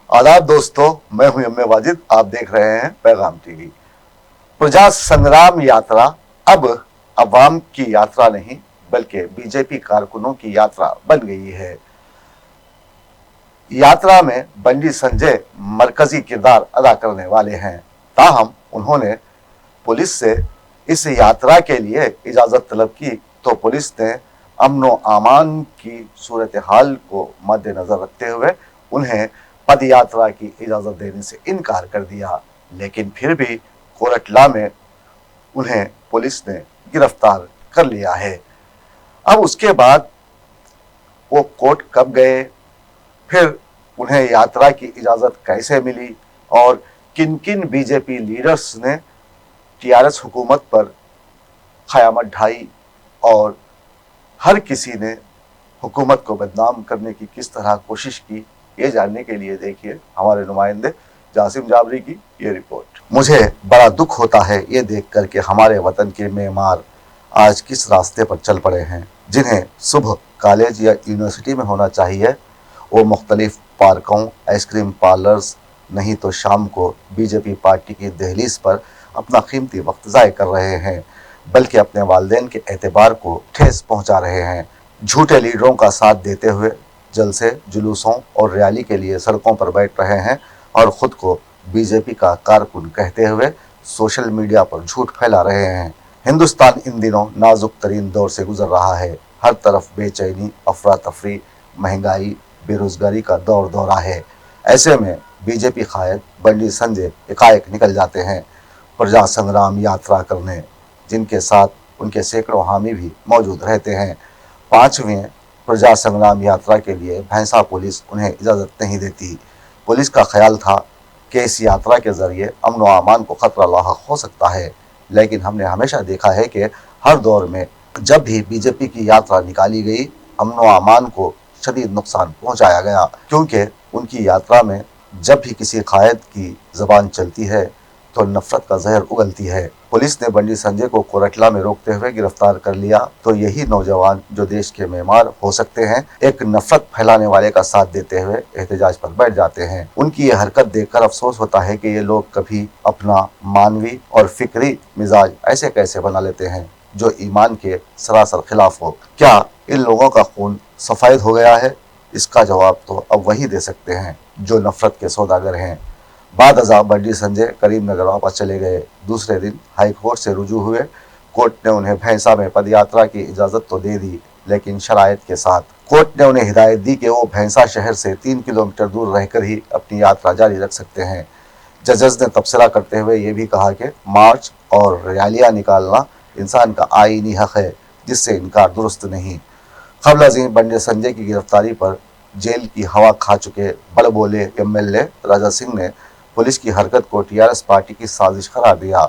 आदाब दोस्तों, मैं हूं एम ए वाजिद। आप देख रहे हैं पैगाम टीवी। प्रजा संग्राम यात्रा अब अवाम की यात्रा नहीं बल्कि बीजेपी कारकुनों की यात्रा बन गई है। यात्रा में बंडी संजय मरकजी किरदार अदा करने वाले हैं। ताहम उन्होंने पुलिस से इस यात्रा के लिए इजाजत तलब की तो पुलिस ने अमन व अमान की सूरत हाल को मद्देनजर रखते हुए उन्हें पद यात्रा की इजाजत देने से इनकार कर दिया। लेकिन फिर भी कोरटला में उन्हें पुलिस ने गिरफ्तार कर लिया है। अब उसके बाद वो कोर्ट कब गए, फिर उन्हें यात्रा की इजाजत कैसे मिली और किन किन बीजेपी लीडर्स ने टीआरएस हुकूमत पर क़यामत ढाई और हर किसी ने हुकूमत को बदनाम करने की किस तरह कोशिश की, ये जानने के लिए देखिए हमारे नुमाइंदे जासिम जाबरी की ये रिपोर्ट। मुझे बड़ा दुख होता है ये देख कर के हमारे वतन के मेमार आज किस रास्ते पर चल पड़े हैं। जिन्हें सुबह कॉलेज या यूनिवर्सिटी में होना चाहिए वो मुख्तलिफ पार्कों, आइसक्रीम पार्लर्स, नहीं तो शाम को बीजेपी पार्टी की दहलीज पर अपना कीमती वक्त ज़ाय कर रहे हैं, बल्कि अपने वालिदैन के एतबार को ठेस पहुंचा रहे हैं। झूठे लीडरों का साथ देते हुए जलसे, जुलूसों और रैली के लिए सड़कों पर बैठ रहे हैं और ख़ुद को बीजेपी का कारकुन कहते हुए सोशल मीडिया पर झूठ फैला रहे हैं। हिंदुस्तान इन दिनों नाजुक तरीन दौर से गुजर रहा है। हर तरफ बेचैनी, अफरा तफरी, महंगाई, बेरोजगारी का दौर दौरा है। ऐसे में बीजेपी कायद बंडी संजय एकाएक निकल जाते हैं प्रजा संग्राम यात्रा करने, जिनके साथ उनके सैकड़ों हामी भी मौजूद रहते हैं। 5वीं प्रजा संग्राम यात्रा के लिए भैंसा पुलिस उन्हें इजाज़त नहीं देती। पुलिस का ख्याल था कि इस यात्रा के ज़रिए अमन व अमान को ख़तरा लाहक हो सकता है, लेकिन हमने हमेशा देखा है कि हर दौर में जब भी बीजेपी की यात्रा निकाली गई, अमन व अमान को शदीद नुकसान पहुंचाया गया, क्योंकि उनकी यात्रा में जब भी किसी कायद की ज़बान चलती है तो नफरत का जहर उगलती है। पुलिस ने बंडी संजय को कोरटला में रोकते हुए गिरफ्तार कर लिया तो यही नौजवान जो देश के मेमार हो सकते हैं, एक नफरत फैलाने वाले का साथ देते हुए एहतजाज पर बैठ जाते हैं। उनकी ये हरकत देखकर अफसोस होता है कि ये लोग कभी अपना मानवी और फिक्री मिजाज ऐसे कैसे बना लेते हैं जो ईमान के सरासर खिलाफ हो। क्या इन लोगों का खून सफेद हो गया है? इसका जवाब तो अब वही दे सकते हैं जो नफरत के सौदागर हैं। बाद अज़ा बंडी संजय करीम नगर वापस चले गए। दूसरे दिन हाई कोर्ट से रुजू हुए। कोर्ट ने उन्हें भैंसा में पद यात्रा की इजाज़त तो दे दी, लेकिन शराइत के साथ। कोर्ट ने उन्हें हिदायत दी कि वो भैंसा शहर से 3 किलोमीटर दूर रहकर ही अपनी यात्रा जारी रख सकते हैं। जजेस ने तबसरा करते हुए ये भी कहा कि मार्च और रैलियाँ निकालना इंसान का आईनी हक़ है, जिससे इनकार दुरुस्त नहीं। क़ब्ल अज़ीं बंडी संजय की गिरफ्तारी पर जेल की हवा खा चुके बड़बोले MLA राजा सिंह ने पुलिस की हरकत को टीआरएस पार्टी की साजिश करार दिया,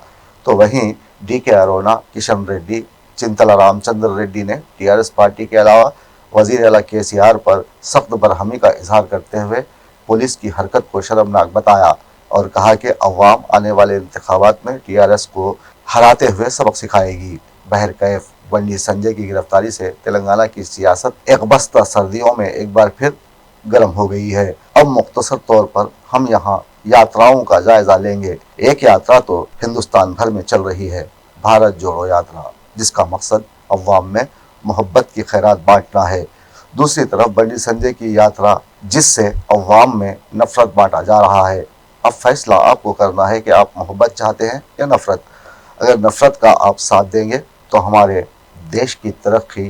तो वहीं DK अरोड़ा, किशन रेड्डी, चिंतला रामचंद्र रेड्डी ने टीआरएस पार्टी के अलावा वज़ीर आला KCR पर सख्त बरहमी का इजहार करते हुए पुलिस की हरकत को शर्मनाक बताया और कहा कि अवाम आने वाले इंतखाबात में टीआरएस को हराते हुए सबक सिखाएगी। बहरकैफ बंडी संजय की गिरफ्तारी से तेलंगाना की सियासत एक बस्ता सर्दियों में एक बार फिर गर्म हो गई है। अब मुख्तसर तौर पर हम यहाँ यात्राओं का जायजा लेंगे। एक यात्रा तो हिंदुस्तान भर में चल रही है, भारत जोड़ो यात्रा, जिसका मकसद अवाम में मोहब्बत की खैरात बांटना है। दूसरी तरफ बंडी संजय की यात्रा जिससे अवाम में नफरत बांटा जा रहा है। अब फैसला आपको करना है कि आप मोहब्बत चाहते हैं या नफरत। अगर नफरत का आप साथ देंगे तो हमारे देश की तरक्की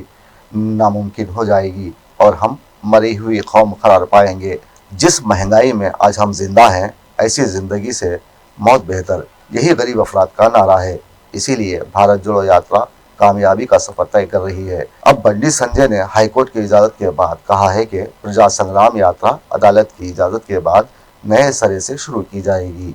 नामुमकिन हो जाएगी और हम मरी हुई कौम करार पाएंगे। जिस महंगाई में आज हम जिंदा हैं, ऐसी ज़िंदगी से मौत बेहतर, यही गरीब अफराद का नारा है। इसीलिए भारत जोड़ो यात्रा कामयाबी का सफर तय कर रही है। अब बंडी संजय ने हाईकोर्ट की इजाज़त के बाद कहा है कि प्रजा संग्राम यात्रा अदालत की इजाज़त के बाद नए सिरे से शुरू की जाएगी।